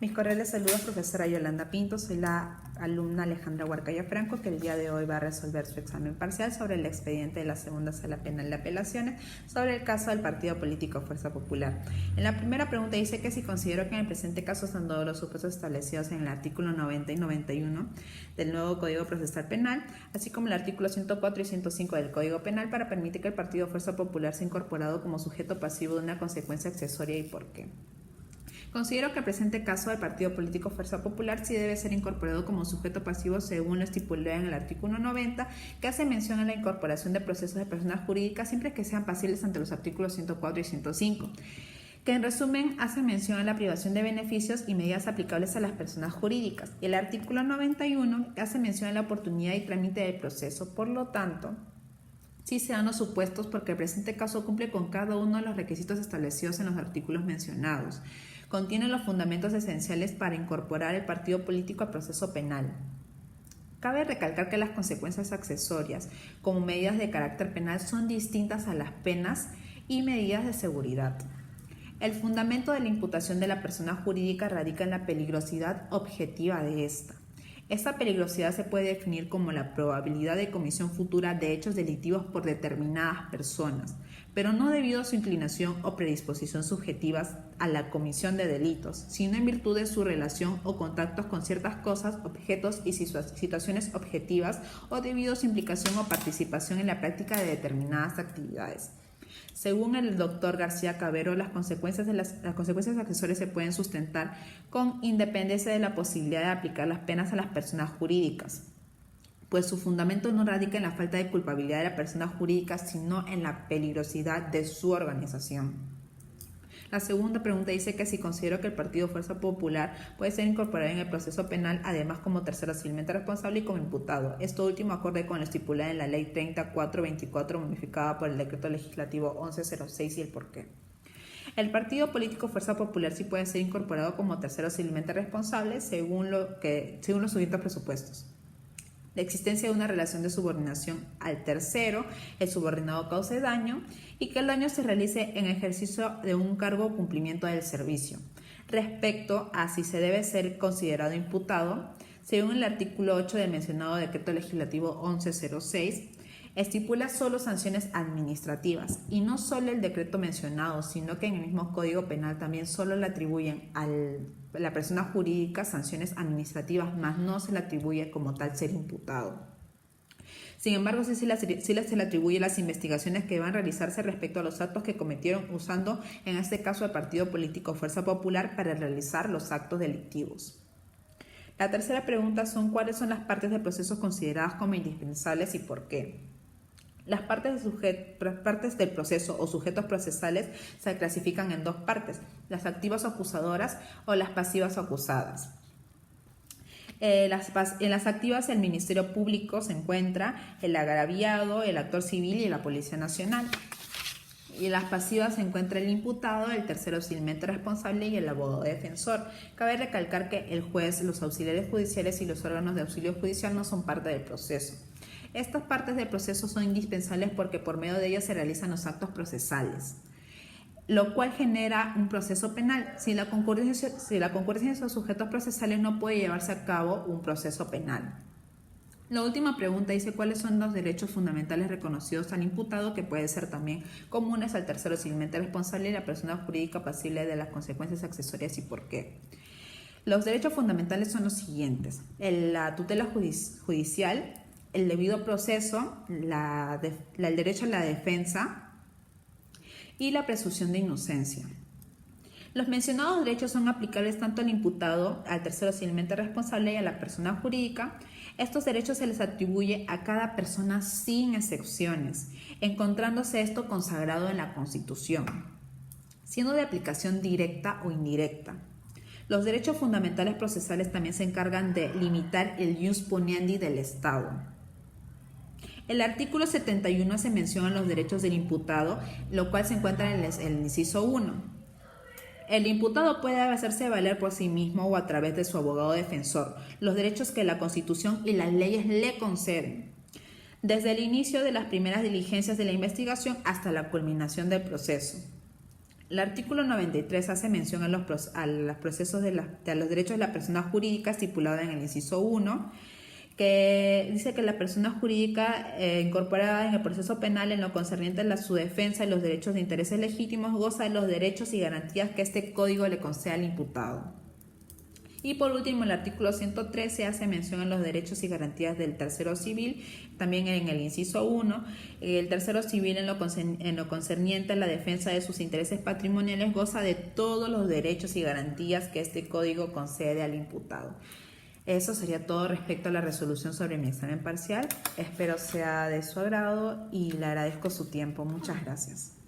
Mis cordiales saludos, profesora Yolanda Pinto. Soy la alumna Alejandra Huarcaya Franco, que el día de hoy va a resolver su examen parcial sobre el expediente de la segunda sala penal de apelaciones sobre el caso del partido político Fuerza Popular. En la primera pregunta dice que si considero que en el presente caso están todos los supuestos establecidos en el artículo 90 y 91 del nuevo Código Procesal Penal, así como el artículo 104 y 105 del Código Penal, para permitir que el partido Fuerza Popular sea incorporado como sujeto pasivo de una consecuencia accesoria y por qué. Considero que el presente caso del partido político Fuerza Popular sí debe ser incorporado como sujeto pasivo según lo estipulado en el artículo 90, que hace mención a la incorporación de procesos de personas jurídicas siempre que sean pasibles ante los artículos 104 y 105, que en resumen hace mención a la privación de beneficios y medidas aplicables a las personas jurídicas. Y el artículo 91 hace mención a la oportunidad y trámite del proceso. Por lo tanto, sí se dan los supuestos porque el presente caso cumple con cada uno de los requisitos establecidos en los artículos mencionados. Contiene los fundamentos esenciales para incorporar el partido político al proceso penal. Cabe recalcar que las consecuencias accesorias como medidas de carácter penal son distintas a las penas y medidas de seguridad. El fundamento de la imputación de la persona jurídica radica en la peligrosidad objetiva de esta. Esta peligrosidad se puede definir como la probabilidad de comisión futura de hechos delictivos por determinadas personas, pero no debido a su inclinación o predisposición subjetivas a la comisión de delitos, sino en virtud de su relación o contactos con ciertas cosas, objetos y situaciones objetivas, o debido a su implicación o participación en la práctica de determinadas actividades. Según el doctor García Cabero, las consecuencias accesorias se pueden sustentar con independencia de la posibilidad de aplicar las penas a las personas jurídicas, pues su fundamento no radica en la falta de culpabilidad de la persona jurídica, sino en la peligrosidad de su organización. La segunda pregunta dice que si considero que el partido Fuerza Popular puede ser incorporado en el proceso penal, además como tercero civilmente responsable y como imputado. Esto último acorde con lo estipulado en la Ley 3424, modificada por el Decreto Legislativo 1106, y el porqué. El partido político Fuerza Popular sí puede ser incorporado como tercero civilmente responsable según los siguientes presupuestos: la existencia de una relación de subordinación al tercero, el subordinado cause daño y que el daño se realice en ejercicio de un cargo o cumplimiento del servicio. Respecto a si se debe ser considerado imputado, según el artículo 8 del mencionado Decreto Legislativo 1106, estipula solo sanciones administrativas, y no solo el decreto mencionado, sino que en el mismo Código Penal también solo le atribuyen a la persona jurídica sanciones administrativas, más no se le atribuye como tal ser imputado. Sin embargo, sí se le atribuye las investigaciones que van a realizarse respecto a los actos que cometieron usando, en este caso, el partido político Fuerza Popular para realizar los actos delictivos. La tercera pregunta son: ¿cuáles son las partes del proceso consideradas como indispensables y por qué? Las partes del proceso o sujetos procesales se clasifican en dos partes: las activas o acusadoras o las pasivas o acusadas. En las activas, el Ministerio Público se encuentra, el agraviado, el actor civil y la Policía Nacional. Y en las pasivas se encuentra el imputado, el tercero civilmente responsable y el abogado defensor. Cabe recalcar que el juez, los auxiliares judiciales y los órganos de auxilio judicial no son parte del proceso. Estas partes del proceso son indispensables porque por medio de ellas se realizan los actos procesales, lo cual genera un proceso penal. Sin la concurrencia de esos sujetos procesales no puede llevarse a cabo un proceso penal. La última pregunta dice: ¿cuáles son los derechos fundamentales reconocidos al imputado, que pueden ser también comunes al tercero civilmente responsable y la persona jurídica pasible de las consecuencias accesorias y por qué? Los derechos fundamentales son los siguientes: la tutela judicial, el debido proceso, el derecho a la defensa y la presunción de inocencia. Los mencionados derechos son aplicables tanto al imputado, al tercero civilmente responsable y a la persona jurídica. Estos derechos se les atribuye a cada persona sin excepciones, encontrándose esto consagrado en la Constitución, siendo de aplicación directa o indirecta. Los derechos fundamentales procesales también se encargan de limitar el ius poniendi del Estado. El artículo 71 hace mención a los derechos del imputado, lo cual se encuentra en el inciso 1. El imputado puede hacerse valer por sí mismo o a través de su abogado defensor los derechos que la Constitución y las leyes le conceden, desde el inicio de las primeras diligencias de la investigación hasta la culminación del proceso. El artículo 93 hace mención a los procesos de los derechos de la persona jurídica estipulado en el inciso 1, que dice que la persona jurídica incorporada en el proceso penal en lo concerniente a su defensa y los derechos de intereses legítimos goza de los derechos y garantías que este código le concede al imputado. Y por último, el artículo 113 hace mención a los derechos y garantías del tercero civil, también en el inciso 1. El tercero civil en lo concerniente a la defensa de sus intereses patrimoniales goza de todos los derechos y garantías que este código concede al imputado. Eso sería todo respecto a la resolución sobre mi examen parcial. Espero sea de su agrado y le agradezco su tiempo. Muchas gracias.